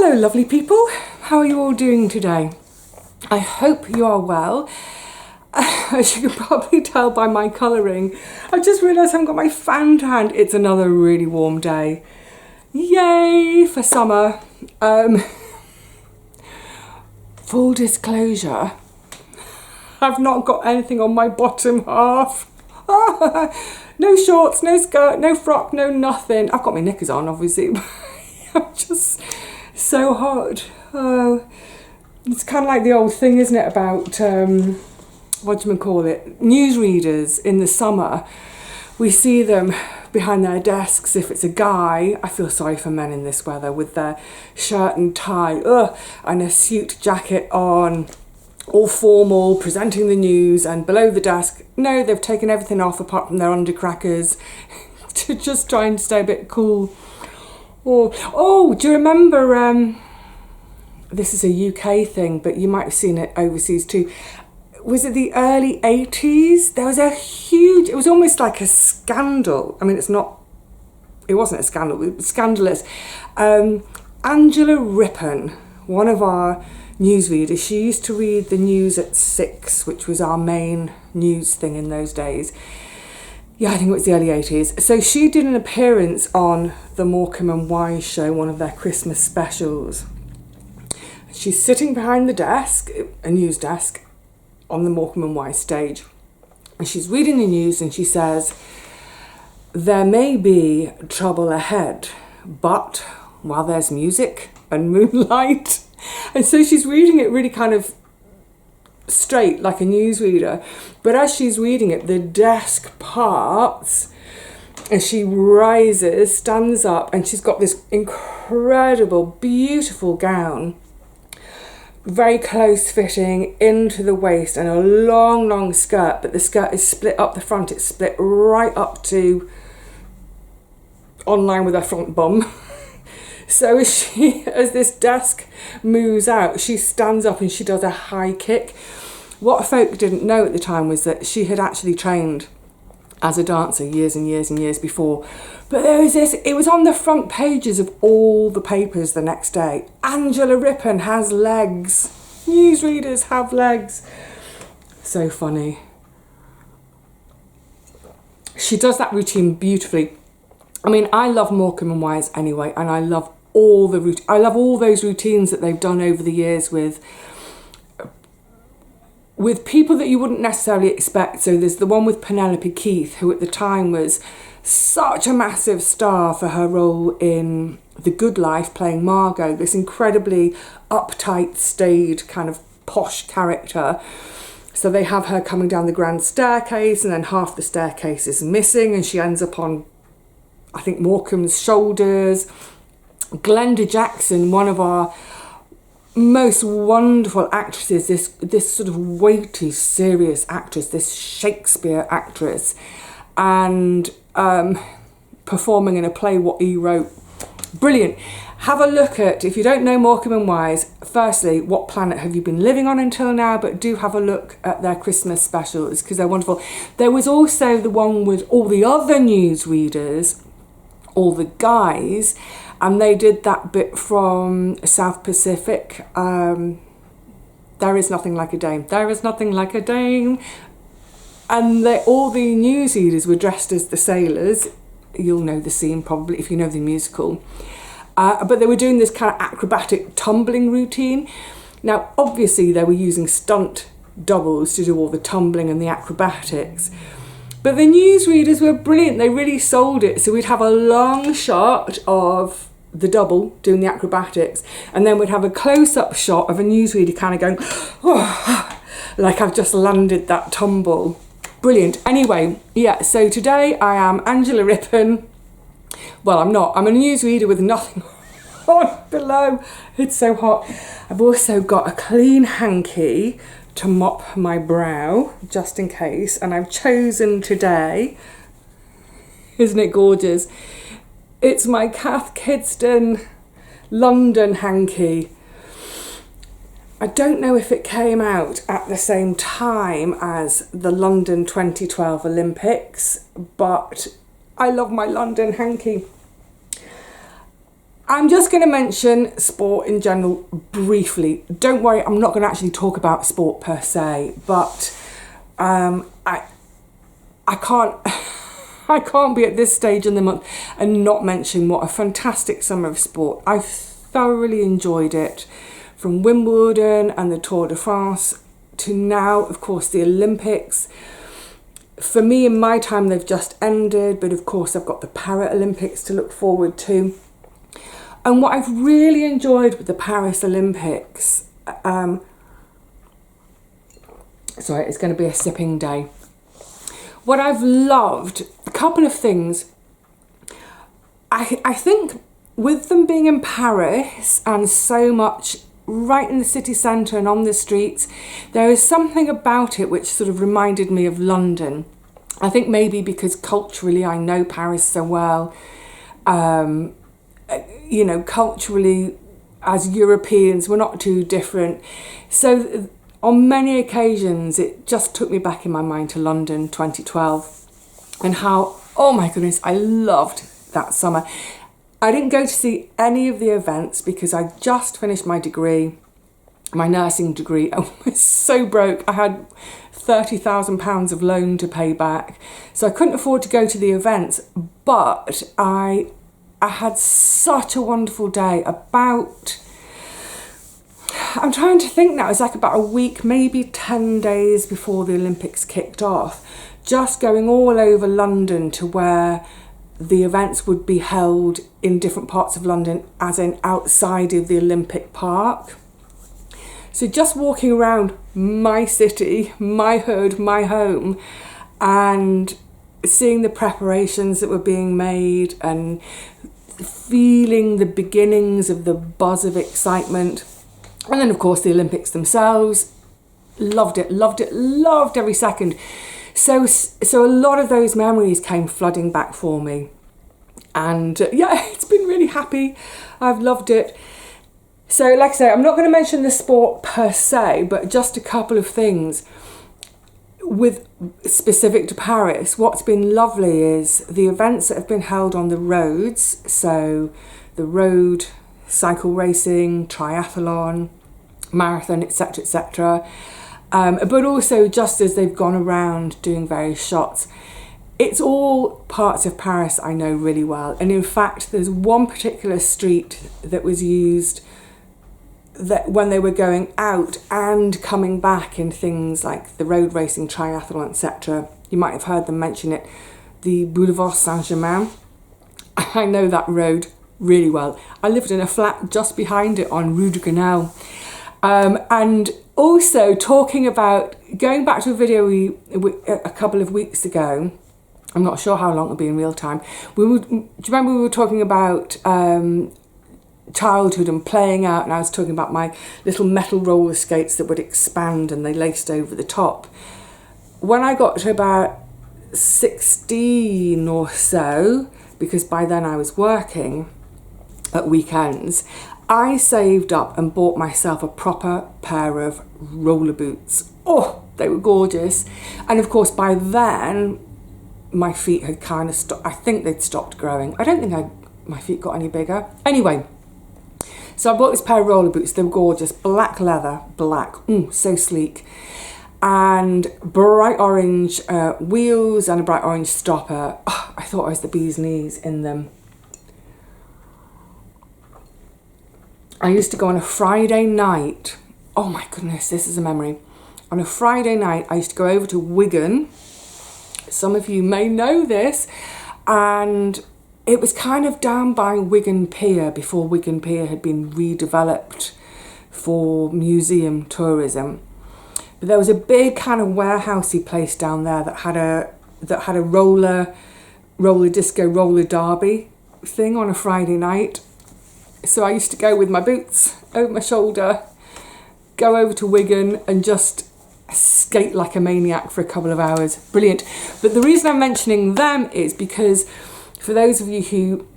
Hello lovely people, how are you all doing today? I hope you are well. As you can probably tell by my colouring, I've just realised I haven't got my fan to hand. It's another really warm day. Yay for summer. Full disclosure, I've not got anything on my bottom half. No shorts, no skirt, no frock, no nothing. I've got my knickers on obviously. I'm just so hot. Oh, it's kind of like the old thing, isn't it, about what do you call it, newsreaders in the summer. We see them behind their desks. If it's a guy, I feel sorry for men in this weather, with their shirt and tie and a suit jacket on, all formal, presenting the news, and below the desk, no, they've taken everything off apart from their undercrackers to just try and stay a bit cool. Oh, do you remember, this is a UK thing, but you might have seen it overseas too. Was it the early 80s? There was a huge, it was almost like a scandal. I mean, it wasn't a scandal, it was scandalous. Angela Rippon, one of our newsreaders, she used to read the news at 6, which was our main news thing in those days. Yeah, I think it was the early 80s. So she did an appearance on the Morecambe and Wise show, one of their Christmas specials. She's sitting behind the desk, a news desk, on the Morecambe and Wise stage. And she's reading the news and she says, "There may be trouble ahead, but while there's music and moonlight." And so she's reading it really kind of straight, like a newsreader. But as she's reading it, the desk parts and she rises, stands up, and she's got this incredible, beautiful gown, very close fitting into the waist, and a long, long skirt, but the skirt is split up the front. It's split right up to online with her front bum. So as this desk moves out, she stands up and she does a high kick. What folk didn't know at the time was that she had actually trained as a dancer years and years and years before. But there was this, it was on the front pages of all the papers the next day. Angela Rippon has legs. Newsreaders have legs. So funny. She does that routine beautifully. I mean, I love Morecambe and Wise anyway, and I love all those routines that they've done over the years with people that you wouldn't necessarily expect. So there's the one with Penelope Keith, who at the time was such a massive star for her role in The Good Life, playing Margot, this incredibly uptight, staid, kind of posh character. So they have her coming down the grand staircase, and then half the staircase is missing, and she ends up on, I think, Morecambe's shoulders. Glenda Jackson, one of our most wonderful actresses, this sort of weighty, serious actress, this Shakespeare actress, and performing in a play what he wrote. Brilliant. Have a look at, if you don't know Morecambe and Wise, firstly, what planet have you been living on until now? But do have a look at their Christmas specials, because they're wonderful. There was also the one with all the other newsreaders, all the guys, and they did that bit from South Pacific. There is nothing like a dame. There is nothing like a dame. And all the newsreaders were dressed as the sailors. You'll know the scene probably if you know the musical. But they were doing this kind of acrobatic tumbling routine. Now, obviously, they were using stunt doubles to do all the tumbling and the acrobatics. But the newsreaders were brilliant. They really sold it. So we'd have a long shot of the double doing the acrobatics, and then we'd have a close-up shot of a newsreader kind of going, oh, like I've just landed that tumble. Brilliant. Anyway, yeah, so today I am Angela Rippon. Well, I'm not. I'm a newsreader with nothing on below. It's so hot. I've also got a clean hanky to mop my brow, just in case. And I've chosen today, isn't it gorgeous? It's my Cath Kidston London hanky. I don't know if it came out at the same time as the London 2012 Olympics, but I love my London hanky. I'm just going to mention sport in general briefly. Don't worry, I'm not going to actually talk about sport per se, but I can't I can't be at this stage in the month and not mention what a fantastic summer of sport. I've thoroughly enjoyed it, from Wimbledon and the Tour de France to now, of course, the Olympics. For me, in my time, they've just ended, but of course I've got the Paralympics to look forward to. And what I've really enjoyed with the Paris Olympics, sorry, it's going to be a sipping day. What I've loved, a couple of things. I think with them being in Paris and so much right in the city centre and on the streets, there is something about it which sort of reminded me of London. I think maybe because culturally I know Paris so well. You know, culturally, as Europeans, we're not too different. So on many occasions, it just took me back in my mind to London 2012 and how, oh my goodness, I loved that summer. I didn't go to see any of the events because I just finished my degree, my nursing degree. I was so broke. I had £30,000 of loan to pay back. So I couldn't afford to go to the events, but I had such a wonderful day. I'm trying to think now, it was like about a week, maybe 10 days before the Olympics kicked off, just going all over London to where the events would be held in different parts of London, as in outside of the Olympic Park. So just walking around my city, my hood, my home, and seeing the preparations that were being made and feeling the beginnings of the buzz of excitement. And then, of course, the Olympics themselves. Loved it, loved every second. So a lot of those memories came flooding back for me. And yeah, it's been really happy. I've loved it. So like I say, I'm not going to mention the sport per se, but just a couple of things. With specific to Paris, what's been lovely is the events that have been held on the roads. So the road, cycle racing, triathlon, marathon, etc., etc. But also just as they've gone around doing various shots. It's all parts of Paris I know really well. And in fact, there's one particular street that was used that when they were going out and coming back in things like the road racing, triathlon, etc. You might have heard them mention it, the Boulevard Saint-Germain. I know that road really well. I lived in a flat just behind it on Rue du Canal. And also talking about, going back to a video a couple of weeks ago, I'm not sure how long it'll be in real time. Do you remember we were talking about childhood and playing out, and I was talking about my little metal roller skates that would expand and they laced over the top. When I got to about 16 or so, because by then I was working at weekends, I saved up and bought myself a proper pair of roller boots. Oh, they were gorgeous. And of course by then my feet had kind of stopped. I think they'd stopped growing. I don't think my feet got any bigger. Anyway, so I bought this pair of roller boots. They were gorgeous, black leather, black, so sleek, and bright orange wheels and a bright orange stopper. Oh, I thought I was the bee's knees in them. I used to go on a Friday night. Oh my goodness, this is a memory. On a Friday night, I used to go over to Wigan. Some of you may know this, and it was kind of down by Wigan Pier before Wigan Pier had been redeveloped for museum tourism. But there was a big kind of warehousey place down there that had a roller disco, roller derby thing on a Friday night. So I used to go with my boots over my shoulder, go over to Wigan and just skate like a maniac for a couple of hours. Brilliant. But the reason I'm mentioning them is because for those of you who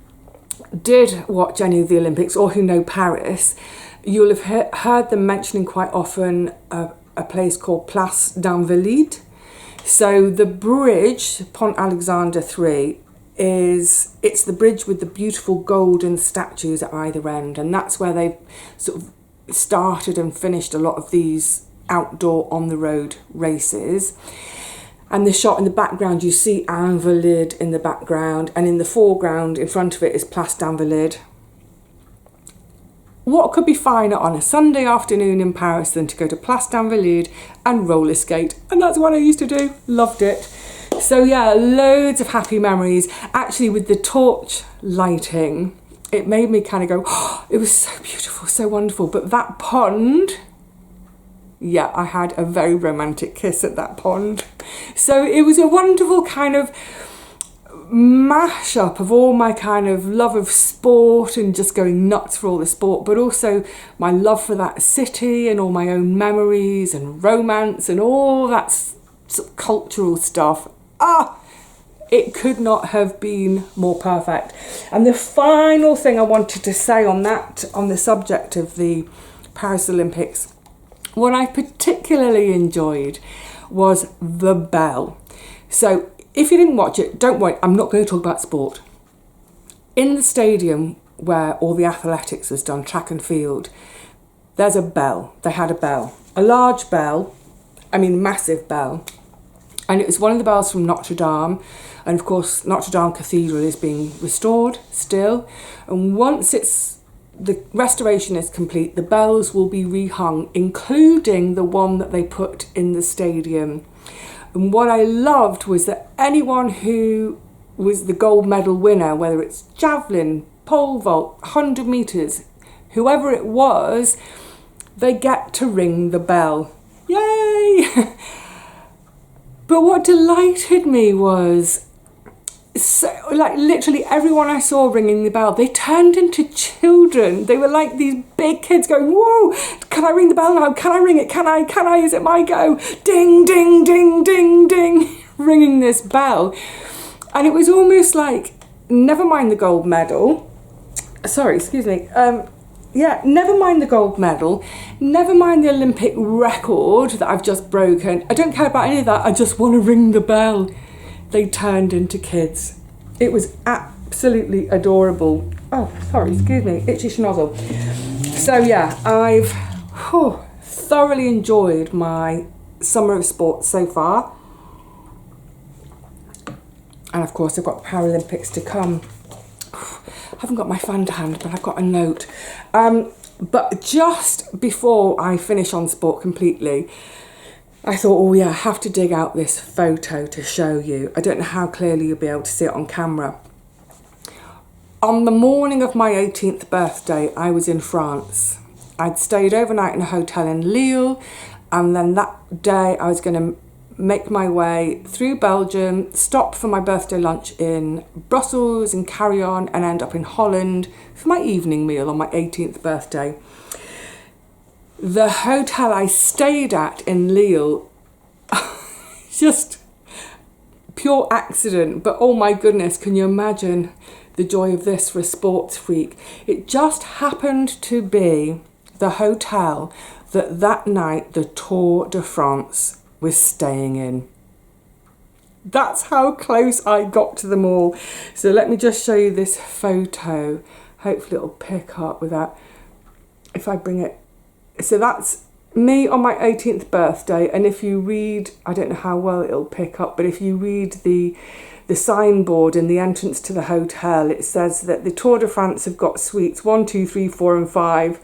did watch any of the Olympics or who know Paris, you'll have heard them mentioning quite often a place called Place d'Invalides. So the bridge, Pont Alexander 3, it's the bridge with the beautiful golden statues at either end, and that's where they've sort of started and finished a lot of these outdoor on the road races. And the shot in the background, you see Invalides in the background, and in the foreground in front of it is Place d'Invalides. What could be finer on a Sunday afternoon in Paris than to go to Place d'Invalides and roller skate? And that's what I used to do. Loved it. So yeah, loads of happy memories. Actually, with the torch lighting, it made me kind of go, oh, it was so beautiful, so wonderful. But that pond, yeah, I had a very romantic kiss at that pond. So it was a wonderful kind of mashup of all my kind of love of sport and just going nuts for all the sport, but also my love for that city and all my own memories and romance and all that sort of cultural stuff. It could not have been more perfect. And the final thing I wanted to say on the subject of the Paris Olympics, what I particularly enjoyed was the bell. So if you didn't watch it, don't worry, I'm not going to talk about sport. In the stadium where all the athletics was done, track and field, there's a bell. They had a bell, a large bell, I mean massive bell. And it was one of the bells from Notre Dame. And of course, Notre Dame Cathedral is being restored still. And once the restoration is complete, the bells will be rehung, including the one that they put in the stadium. And what I loved was that anyone who was the gold medal winner, whether it's javelin, pole vault, 100 metres, whoever it was, they get to ring the bell. Yay! But what delighted me was, like literally everyone I saw ringing the bell, they turned into children. They were like these big kids going, whoa, can I ring the bell now? Can I ring it? Can I? Is it my go? Ding, ding, ding, ding, ding, ringing this bell. And it was almost like, never mind the gold medal. Sorry, excuse me. Never mind the gold medal. Never mind the Olympic record that I've just broken. I don't care about any of that. I just want to ring the bell. They turned into kids. It was absolutely adorable. Oh, sorry, excuse me, itchy schnozzle. So yeah, I've thoroughly enjoyed my summer of sports so far. And of course, I've got Paralympics to come. I haven't got my fan to hand, but I've got a note. But just before I finish on sport completely, I thought, oh yeah, I have to dig out this photo to show you. I don't know how clearly you'll be able to see it on camera. On the morning of my 18th birthday, I was in France. I'd stayed overnight in a hotel in Lille, and then that day I was going to make my way through Belgium, stop for my birthday lunch in Brussels and carry on and end up in Holland for my evening meal on my 18th birthday. The hotel I stayed at in Lille, just pure accident, but oh my goodness, can you imagine the joy of this for a sports freak? It just happened to be the hotel that night the Tour de France was staying in. That's how close I got to them all. So let me just show you this photo. Hopefully it'll pick up without, if I bring it. So that's me on my 18th birthday, and if you read, I don't know how well it'll pick up, but if you read the signboard in the entrance to the hotel, it says that the Tour de France have got suites 1, 2, 3, 4 and 5,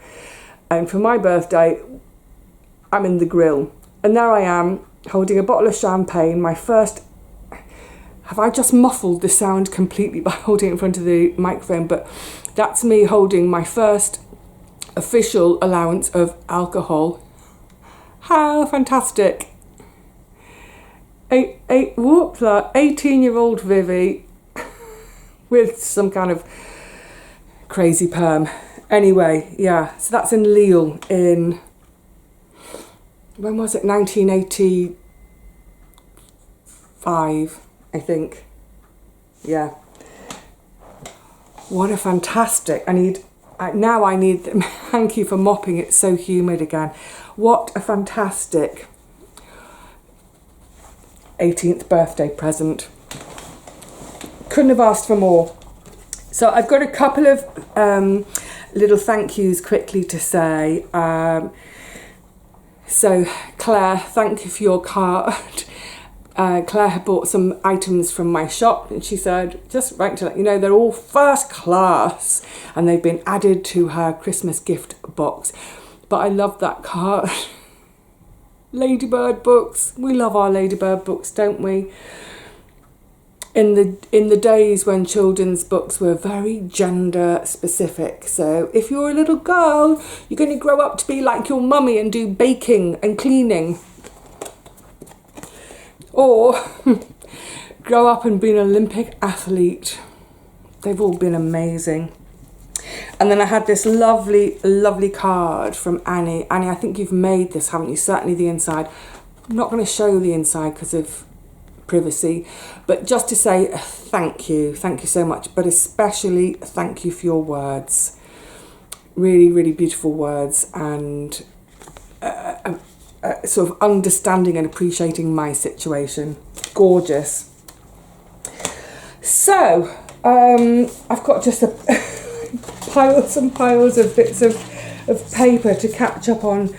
and for my birthday I'm in the grill, and there I am holding a bottle of champagne, my first. Have I just muffled the sound completely by holding it in front of the microphone? But that's me holding my first official allowance of alcohol. How fantastic. 18-year-old Vivi with some kind of crazy perm. Anyway, yeah, so that's in Lille in, when was it? 1985, I think. Yeah. What a fantastic, I need the hanky for mopping, it's so humid again. What a fantastic 18th birthday present. couldn't have asked for more. So I've got a couple of little thank yous quickly to say. So Claire, thank you for your card. Claire had bought some items from my shop, and she said, just right to let you know, they're all first class and they've been added to her Christmas gift box. But I love that card. Ladybird books. We love our Ladybird books, don't we? In the days when children's books were very gender specific. So if you're a little girl, you're going to grow up to be like your mummy and do baking and cleaning. Or grow up and be an Olympic athlete. They've all been amazing. And then I had this lovely, lovely card from Annie. Annie, I think you've made this, haven't you? Certainly the inside. I'm not going to show the inside because of privacy, but just to say thank you so much, but especially thank you for your words. Really, really beautiful words, and sort of understanding and appreciating my situation. Gorgeous. So I've got just piles and piles of bits of paper to catch up on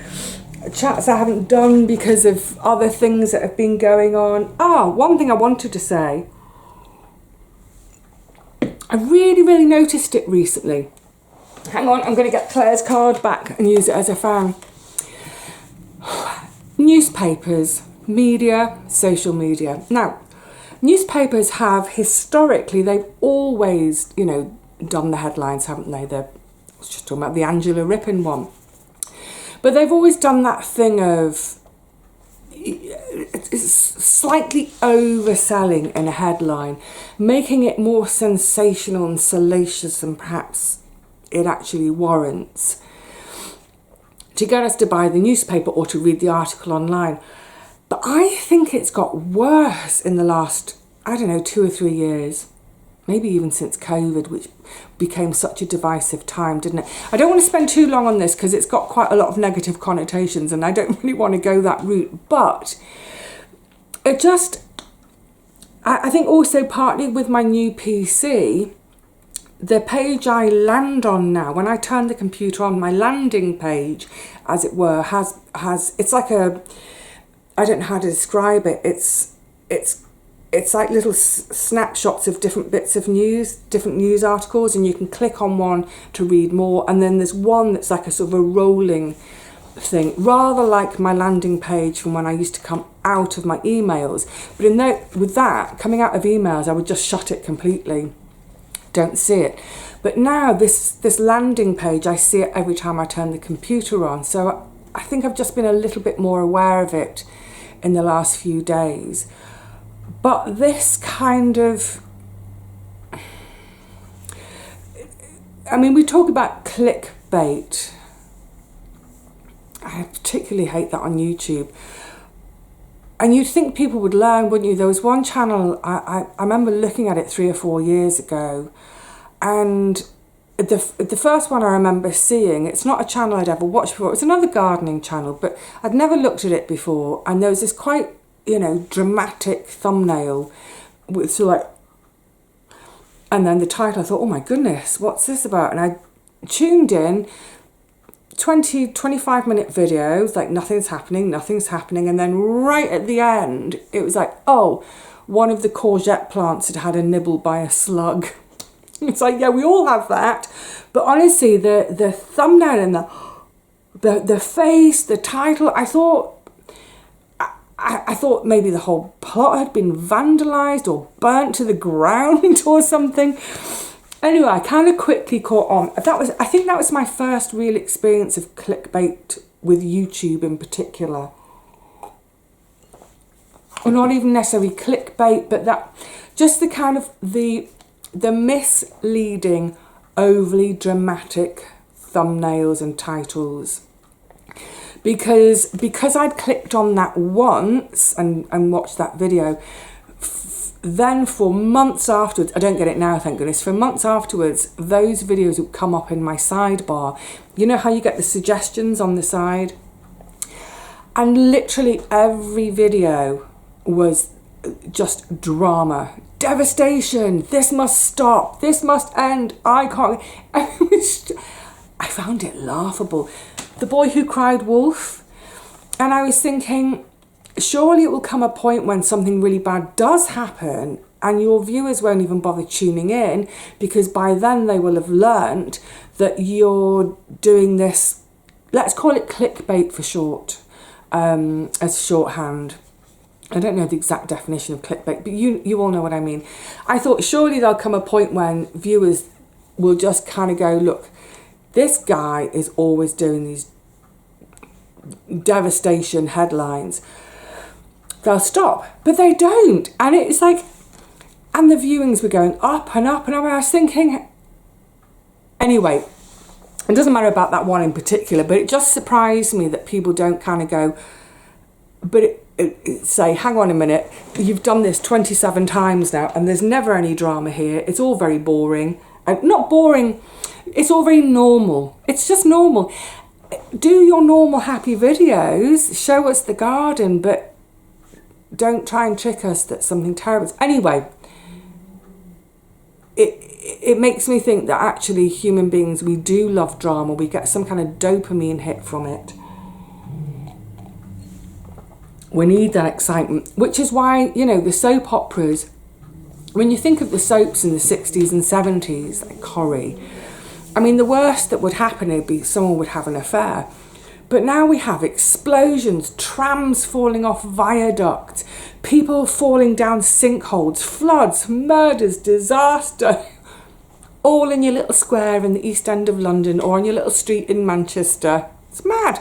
chats I haven't done because of other things that have been going on. One thing I wanted to say. I really, really noticed it recently. Hang on, I'm going to get Claire's card back and use it as a fan. Newspapers, media, social media. Now, newspapers have historically, they've always, done the headlines, haven't they? I was just talking about the Angela Rippon one. But they've always done that thing of slightly overselling in a headline, making it more sensational and salacious than perhaps it actually warrants, to get us to buy the newspaper or to read the article online. But I think it's got worse in the last, 2 or 3 years. Maybe even since COVID, which became such a divisive time, didn't it? I don't want to spend too long on this because it's got quite a lot of negative connotations and I don't really want to go that route. But it just, I think also partly with my new PC, the page I land on now, when I turn the computer on, my landing page, as it were, has it's like I don't know how to describe it. It's like little snapshots of different bits of news, different news articles, and you can click on one to read more. And then there's one that's like a sort of a rolling thing, rather like my landing page from when I used to come out of my emails. But with that, coming out of emails, I would just shut it completely. Don't see it. But now this landing page, I see it every time I turn the computer on. So I think I've just been a little bit more aware of it in the last few days. But this kind of, we talk about clickbait. I particularly hate that on YouTube. And you'd think people would learn, wouldn't you? There was one channel, I remember looking at it 3 or 4 years ago, and the first one I remember seeing, it's not a channel I'd ever watched before, it's another gardening channel, but I'd never looked at it before, and there was this quite, dramatic thumbnail with sort of like, and then the title, I thought, oh my goodness, what's this about? And I tuned in, 25 minute videos, like nothing's happening, and then right at the end, it was like, oh, one of the courgette plants had a nibble by a slug. It's like, yeah, we all have that. But honestly, the thumbnail and the face, the title, I thought maybe the whole plot had been vandalised or burnt to the ground or something. Anyway, I kind of quickly caught on. I think that was my first real experience of clickbait with YouTube in particular. Or not even necessarily clickbait, but that just the kind of the misleading, overly dramatic thumbnails and titles. Because I'd clicked on that once and watched that video, then for months afterwards, I don't get it now, thank goodness, for months afterwards, those videos would come up in my sidebar. You know how you get the suggestions on the side? And literally every video was just drama. devastation, this must stop, this must end, I can't. I found it laughable. The boy who cried wolf. And I was thinking, surely it will come a point when something really bad does happen and your viewers won't even bother tuning in, because by then they will have learnt that you're doing this, let's call it clickbait for short, as shorthand. I don't know the exact definition of clickbait, but you all know what I mean. I thought surely there'll come a point when viewers will just kind of go, look, this guy is always doing these devastation headlines. They'll stop, but they don't. And it's like, and the viewings were going up and up and up. And I was thinking, anyway, it doesn't matter about that one in particular, but it just surprised me that people don't kind of go, but say, hang on a minute, you've done this 27 times now and there's never any drama here. It's all very boring. And not boring, it's all very normal. It's just normal. Do your normal happy videos, show us the garden, but don't try and trick us that something terrible. Anyway, it makes me think that actually human beings, we do love drama. We get some kind of dopamine hit from it. We need that excitement, which is why, you know, the soap operas, when you think of the soaps in the 60s and 70s, like Corrie, I mean, the worst that would happen would be someone would have an affair. But now we have explosions, trams falling off viaducts, people falling down sinkholes, floods, murders, disaster, all in your little square in the East End of London or on your little street in Manchester. It's mad.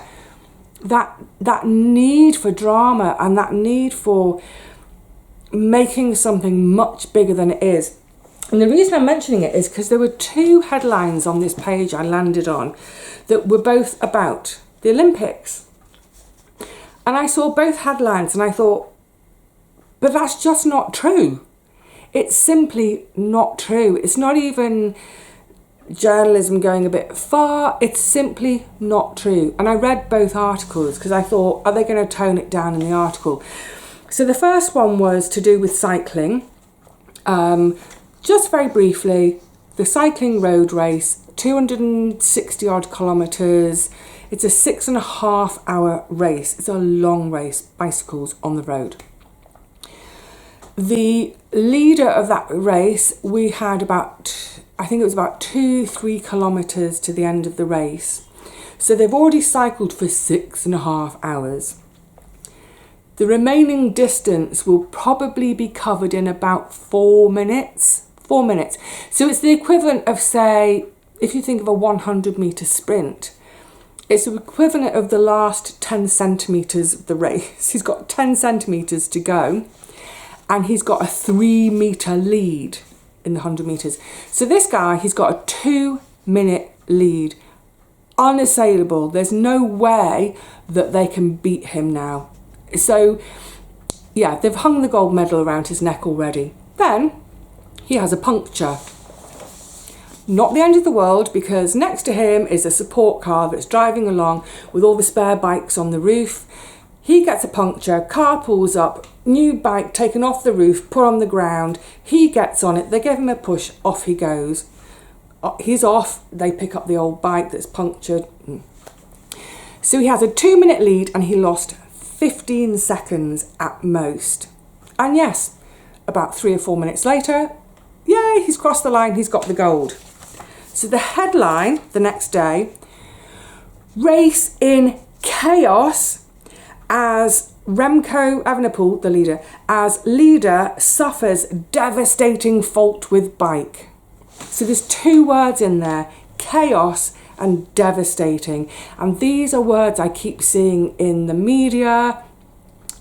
That need for drama and that need for making something much bigger than it is. And the reason I'm mentioning it is because there were two headlines on this page I landed on that were both about the Olympics. And I saw both headlines and I thought, but that's just not true. It's simply not true. It's not even journalism going a bit far. It's simply not true. And I read both articles because I thought, are they going to tone it down in the article? So the first one was to do with cycling. Just very briefly, the cycling road race, 260 odd kilometres. It's a 6.5 hour race. It's a long race, bicycles on the road. The leader of that race, we had about, I think it was about 2-3 kilometres to the end of the race. So they've already cycled for 6.5 hours. The remaining distance will probably be covered in about 4 minutes. 4 minutes. So it's the equivalent of, say, if you think of a 100 metre sprint, it's the equivalent of the last 10 centimetres of the race. He's got 10 centimetres to go and he's got a 3 metre lead in the 100 metres. So this guy, he's got a 2-minute lead. Unassailable. There's no way that they can beat him now. So, yeah, they've hung the gold medal around his neck already. Then he has a puncture. Not the end of the world, because next to him is a support car that's driving along with all the spare bikes on the roof. He gets a puncture, car pulls up, new bike taken off the roof, put on the ground. He gets on it, they give him a push, off he goes. He's off, they pick up the old bike that's punctured. So he has a 2-minute lead and he lost 15 seconds at most. And yes, about 3 or 4 minutes later, yay, he's crossed the line, he's got the gold. So the headline the next day, race in chaos as Remco Evenepoel, the leader, as leader suffers devastating fault with bike. So there's 2 words in there, chaos and devastating. And these are words I keep seeing in the media,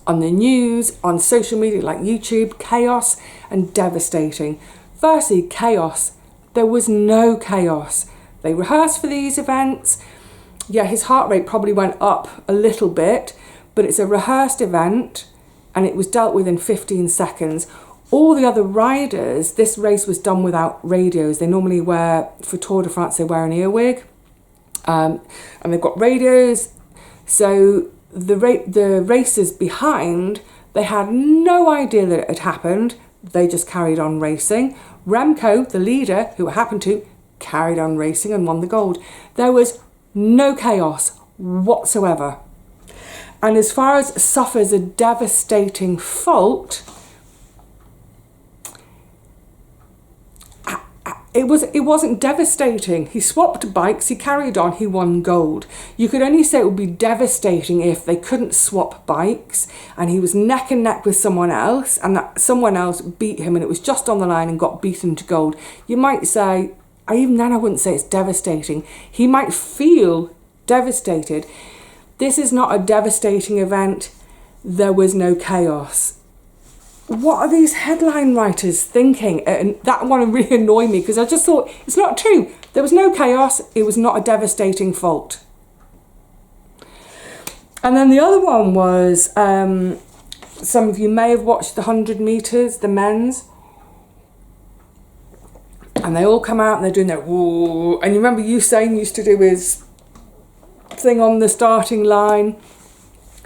on the news, on social media like YouTube, chaos and devastating. Firstly, chaos. There was no chaos. They rehearsed for these events. Yeah, his heart rate probably went up a little bit, but it's a rehearsed event and it was dealt with in 15 seconds. All the other riders, this race was done without radios. They normally wear, for Tour de France, they wear an earwig. And they've got radios. So the racers behind, they had no idea that it had happened. they just carried on racing. Remco, the leader, who it happened to, carried on racing and won the gold. There was no chaos whatsoever. And as far as suffers a devastating fault, it wasn't devastating. He swapped bikes, he carried on, he won gold. You could only say it would be devastating if they couldn't swap bikes and he was neck and neck with someone else and that someone else beat him and it was just on the line and got beaten to gold. You might say, even then I wouldn't say it's devastating. He might feel devastated. This is not a devastating event. There was no chaos. What are these headline writers thinking? And that one really annoyed me because I just thought, it's not true. There was no chaos. It was not a devastating fault. And then the other one was, some of you may have watched the 100 metres, the men's. And they all come out and they're doing their whoa. And you remember Usain used to do his thing on the starting line.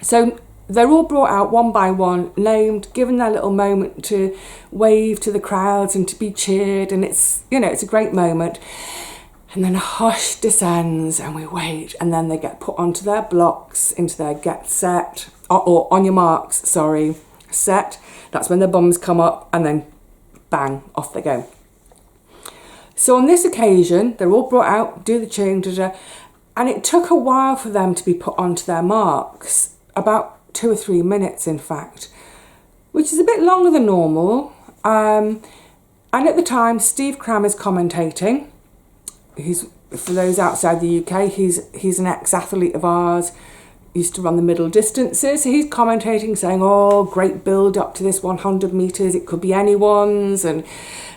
So they're all brought out one by one, named, given their little moment to wave to the crowds and to be cheered, and it's, you know, it's a great moment. And then a hush descends and we wait, and then they get put onto their blocks, into their get set, or on your marks, sorry, set. That's when their bums come up and then bang, off they go. So on this occasion, they're all brought out, do the cheering, and it took a while for them to be put onto their marks, about 2 or 3 minutes in fact, which is a bit longer than normal. And at the time, Steve Cram is commentating. He's, for those outside the UK, he's an ex-athlete of ours, used to run the middle distances. So he's commentating, saying, oh, great build up to this 100 metres, it could be anyone's, and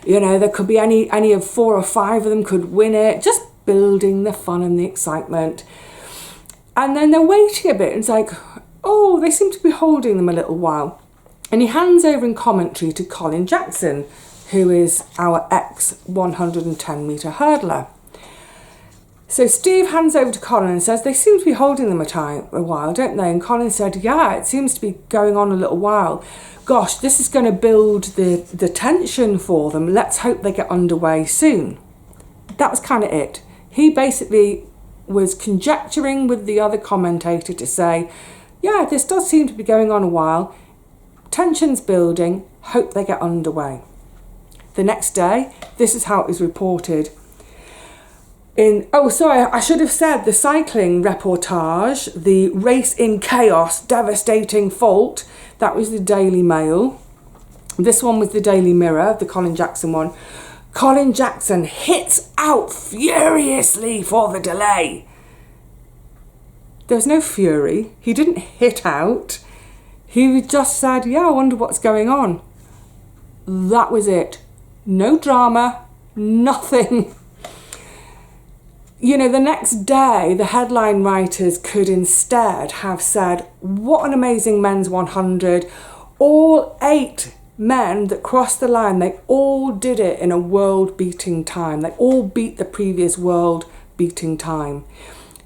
you know, there could be any of 4 or 5 of them could win it, just building the fun and the excitement. And then they're waiting a bit and it's like, oh, they seem to be holding them a little while. And he hands over in commentary to Colin Jackson, who is our ex-110 metre hurdler. So Steve hands over to Colin and says, they seem to be holding them a while, don't they? And Colin said, yeah, it seems to be going on a little while. Gosh, this is going to build the tension for them. Let's hope they get underway soon. That was kind of it. He basically was conjecturing with the other commentator to say, yeah, this does seem to be going on a while. Tension's building. Hope they get underway. The next day, this is how it was reported. I should have said the cycling reportage, the race in chaos, devastating fault, that was the Daily Mail. This one was the Daily Mirror, the Colin Jackson one. Colin Jackson hits out furiously for the delay. There was no fury. He didn't hit out. He just said, yeah, I wonder what's going on. That was it. No drama, nothing. You know, the next day, the headline writers could instead have said, what an amazing men's 100. All 8 men that crossed the line, they all did it in a world-beating time. They all beat the previous world-beating time.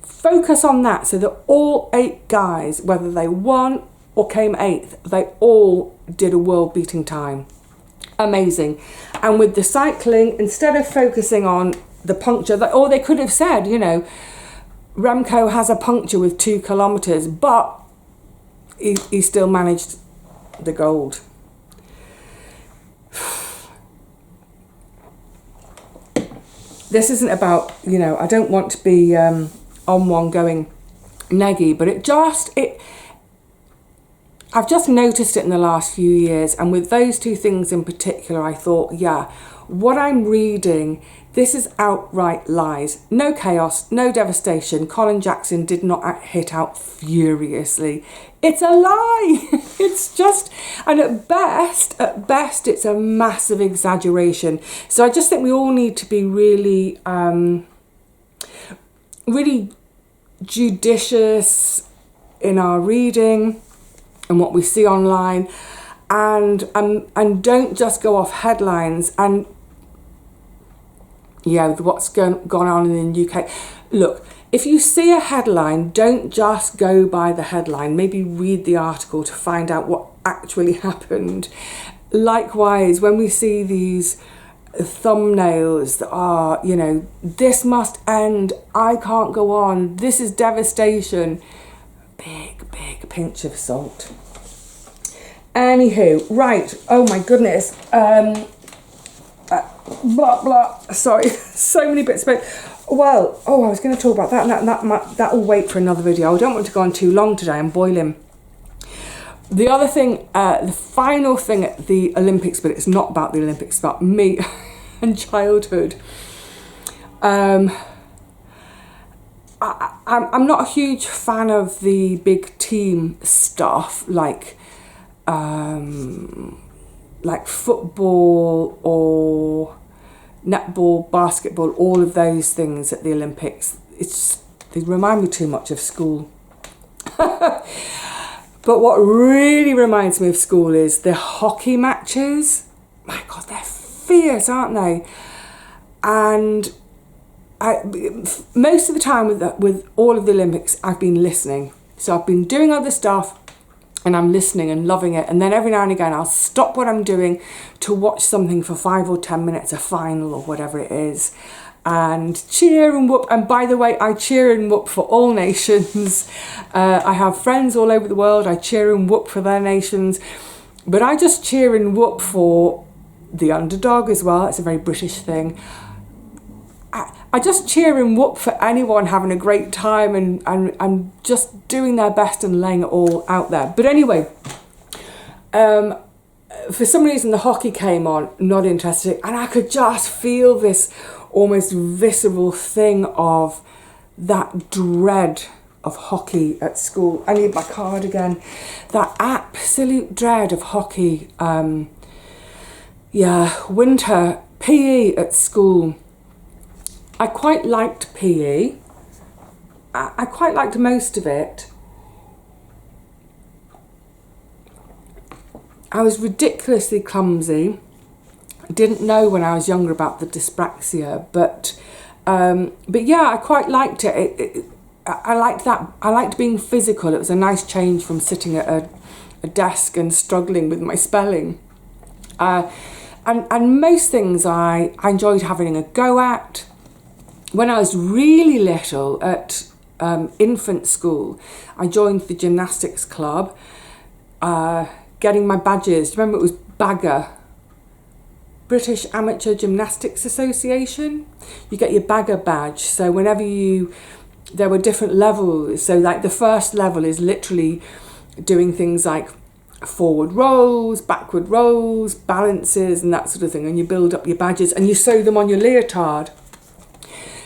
Focus on that so that all 8 guys, whether they won or came 8th, they all did a world-beating time. Amazing. And with the cycling, instead of focusing on the puncture, or they could have said, you know, Remco has a puncture with 2 kilometres, but he still managed the gold. This isn't about, you know, I don't want to be on one going neggy, but I've just noticed it in the last few years, and with those 2 things in particular, I thought, yeah, what I'm reading, this is outright lies. No chaos, no devastation. Colin Jackson did not hit out furiously. It's a lie. It's just, and at best, it's a massive exaggeration. So I just think we all need to be really, really judicious in our reading and what we see online, and don't just go off headlines. And yeah, with what's gone on in the UK, look, if you see a headline, don't just go by the headline. Maybe read the article to find out what actually happened. likewise, when we see these thumbnails that are, you know, this must end, I can't go on, this is devastation, big pinch of salt. Anywho, right, oh my goodness, blah blah, sorry, so many bits about, well, oh, I was going to talk about that, and that'll wait for another video. I don't want to go on too long today, I'm boiling. The other thing, the final thing at the Olympics, but it's not about the Olympics, it's about me and childhood. I'm not a huge fan of the big team stuff, like football or netball, basketball, all of those things at the Olympics. They remind me too much of school. But what really reminds me of school is the hockey matches. My God, they're fierce, aren't they? And most of the time with all of the Olympics, I've been listening. So I've been doing other stuff and I'm listening and loving it. And then every now and again, I'll stop what I'm doing to watch something for 5 or 10 minutes, a final or whatever it is, and cheer and whoop. And by the way, I cheer and whoop for all nations. I have friends all over the world. I cheer and whoop for their nations, but I just cheer and whoop for the underdog as well. It's a very British thing. I just cheer and whoop for anyone having a great time and just doing their best and laying it all out there. But anyway, for some reason the hockey came on, not interested, and I could just feel this almost visceral thing of that dread of hockey at school. I need my card again. That absolute dread of hockey. Winter PE at school. I quite liked PE. I quite liked most of it. I was ridiculously clumsy. I didn't know when I was younger about the dyspraxia, but yeah, I quite liked it. I liked that. I liked being physical. It was a nice change from sitting at a desk and struggling with my spelling. And most things I enjoyed having a go at. When I was really little at infant school, I joined the gymnastics club, getting my badges. Do you remember it was BAGA? British Amateur Gymnastics Association. You get your BAGA badge. So whenever there were different levels. So like the first level is literally doing things like forward rolls, backward rolls, balances and that sort of thing. And you build up your badges and you sew them on your leotard.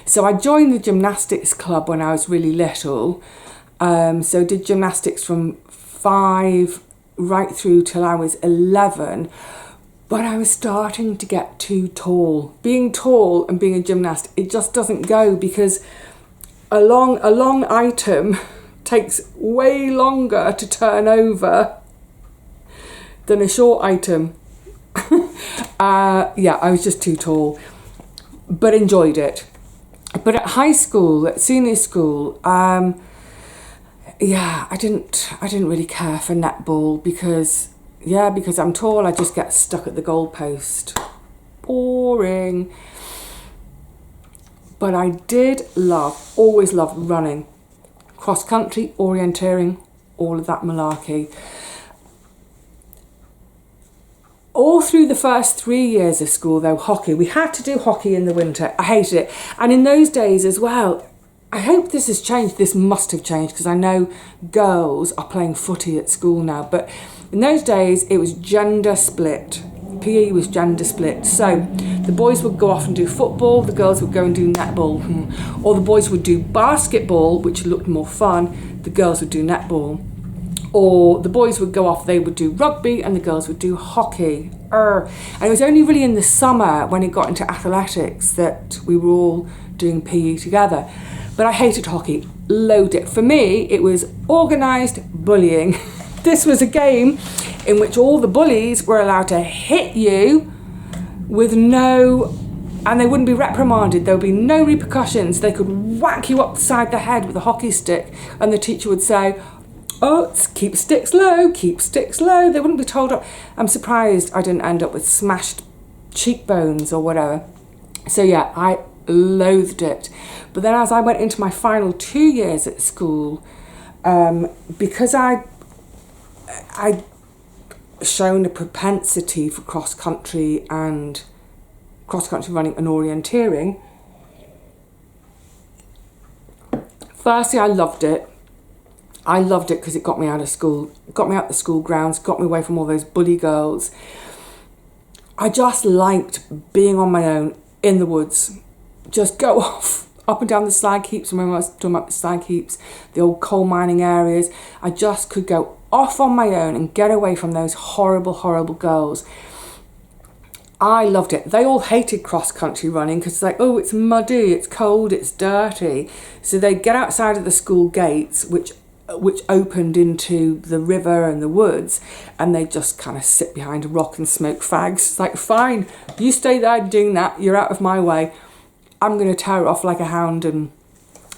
So I joined the gymnastics club when I was really little. So did gymnastics from 5 right through till I was 11. But I was starting to get too tall. Being tall and being a gymnast, it just doesn't go, because a long item takes way longer to turn over than a short item. Yeah, I was just too tall, but enjoyed it. But at high school, at senior school, yeah, I didn't really care for netball because I'm tall. I just get stuck at the goalpost. Boring. But I always loved running, cross country, orienteering, all of that malarkey. All through the first 3 years of school, though, hockey. We had to do hockey in the winter. I hated it. And in those days as well, I hope this has changed. This must have changed, because I know girls are playing footy at school now. But in those days, it was gender split. PE was gender split. So the boys would go off and do football, the girls would go and do netball. Or the boys would do basketball, which looked more fun, the girls would do netball. Or the boys would go off, they would do rugby, and the girls would do hockey. And it was only really in the summer, when it got into athletics, that we were all doing PE together. But I hated hockey, loathed it. For me, it was organised bullying. This was a game in which all the bullies were allowed to hit you with and they wouldn't be reprimanded, there would be no repercussions. They could whack you upside the head with a hockey stick, and the teacher would say, oh, keep sticks low, keep sticks low. They wouldn't be told off. I'm surprised I didn't end up with smashed cheekbones or whatever. So yeah, I loathed it. But then as I went into my final 2 years at school, because I'd shown a propensity for cross-country running and orienteering, firstly, I loved it. I loved it because it got me out of school, got me out the school grounds, got me away from all those bully girls. I just liked being on my own in the woods. Just go off up and down the slag heaps. Remember I was talking about the slag heaps, the old coal mining areas. I just could go off on my own and get away from those horrible, horrible girls. I loved it. They all hated cross-country running because it's like, oh, it's muddy, it's cold, it's dirty. So they'd get outside of the school gates, which opened into the river and the woods, and they just kind of sit behind a rock and smoke fags. It's like, fine, you stay there doing that, you're out of my way. I'm going to tear off like a hound and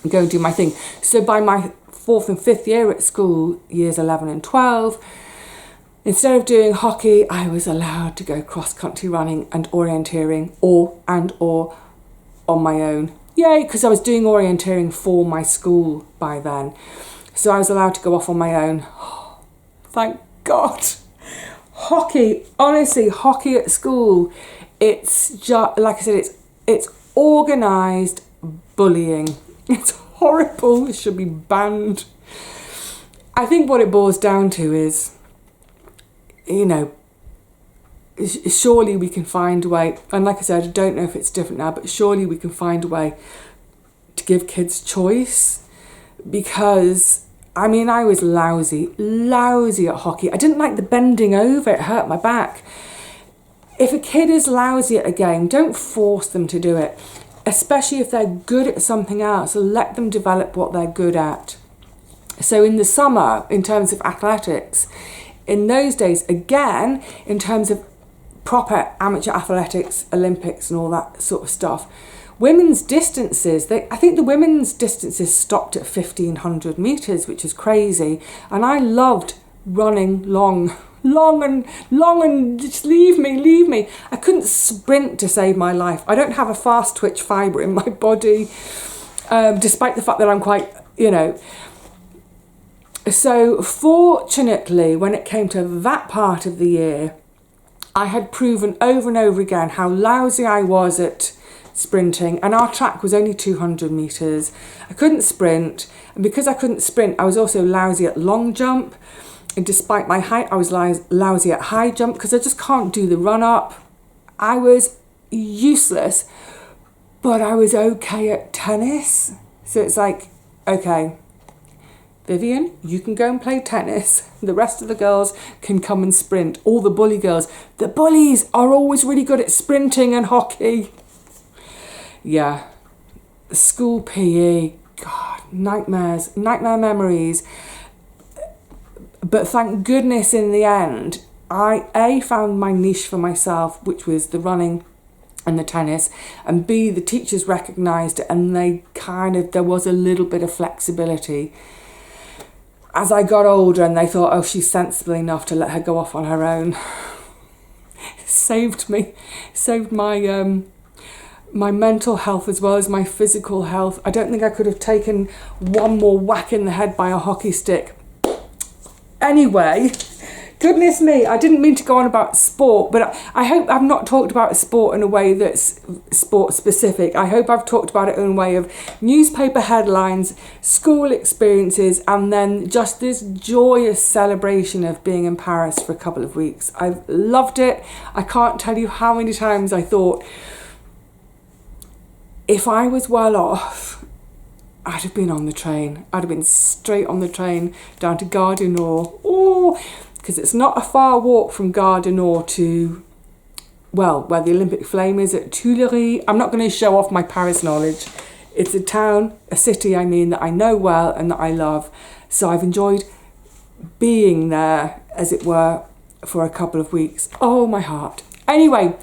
go and do my thing. So by my 4th and 5th year at school, years 11 and 12, instead of doing hockey, I was allowed to go cross-country running and orienteering or on my own. Yay, because I was doing orienteering for my school by then. So I was allowed to go off on my own. Oh, thank God. Hockey, honestly, hockey at school, it's just, like I said, it's organised bullying. It's horrible. It should be banned. I think what it boils down to is, you know, surely we can find a way, and like I said, I don't know if it's different now, but surely we can find a way to give kids choice. Because, I mean, I was lousy at hockey. I didn't like the bending over, it hurt my back. If a kid is lousy at a game, don't force them to do it, especially if they're good at something else. Let them develop what they're good at. So in the summer, in terms of athletics, in those days, again, in terms of proper amateur athletics, Olympics and all that sort of stuff, women's distances, I think the women's distances stopped at 1,500 metres, which is crazy. And I loved running long and just leave me. I couldn't sprint to save my life. I don't have a fast twitch fibre in my body, despite the fact that I'm quite, you know. So fortunately, when it came to that part of the year, I had proven over and over again how lousy I was at sprinting, and our track was only 200 metres. I couldn't sprint, and because I couldn't sprint, I was also lousy at long jump, and despite my height, I was lousy at high jump because I just can't do the run up. I was useless, but I was okay at tennis. So it's like, okay, Vivian, you can go and play tennis. The rest of the girls can come and sprint. All the bully girls. The bullies are always really good at sprinting and hockey. Yeah. School PE. God, nightmare memories. But thank goodness in the end, I found my niche for myself, which was the running and the tennis, and B, the teachers recognised it, and there was a little bit of flexibility. As I got older and they thought, oh, she's sensible enough to let her go off on her own. Saved my my mental health as well as my physical health. I don't think I could have taken one more whack in the head by a hockey stick. Anyway, goodness me, I didn't mean to go on about sport, but I hope I've not talked about sport in a way that's sport specific. I hope I've talked about it in a way of newspaper headlines, school experiences, and then just this joyous celebration of being in Paris for a couple of weeks. I've loved it. I can't tell you how many times I thought, if I was well off, I'd have been on the train. I'd have been straight on the train down to Gare du Nord. Oh, because it's not a far walk from Gare du Nord to, well, where the Olympic Flame is at Tuileries. I'm not going to show off my Paris knowledge. It's a city, I mean, that I know well and that I love. So I've enjoyed being there, as it were, for a couple of weeks. Oh, my heart. Anyway,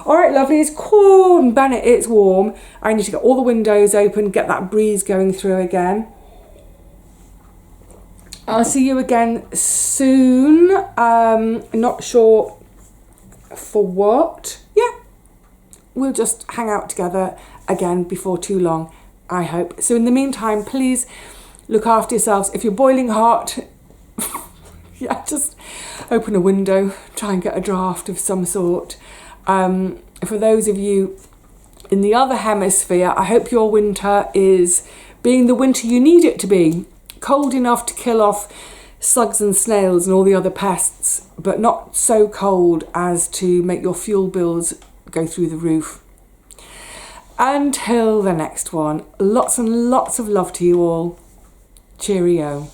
all right, lovely, it's cool and Bennett, it's warm. I need to get all the windows open, get that breeze going through again. I'll see you again soon. Not sure for what. Yeah, we'll just hang out together again before too long, I hope. So in the meantime, please look after yourselves. If you're boiling hot, yeah, just open a window, try and get a draft of some sort. For those of you in the other hemisphere, I hope your winter is being the winter you need it to be. Cold enough to kill off slugs and snails and all the other pests, but not so cold as to make your fuel bills go through the roof. Until the next one, lots and lots of love to you all. Cheerio.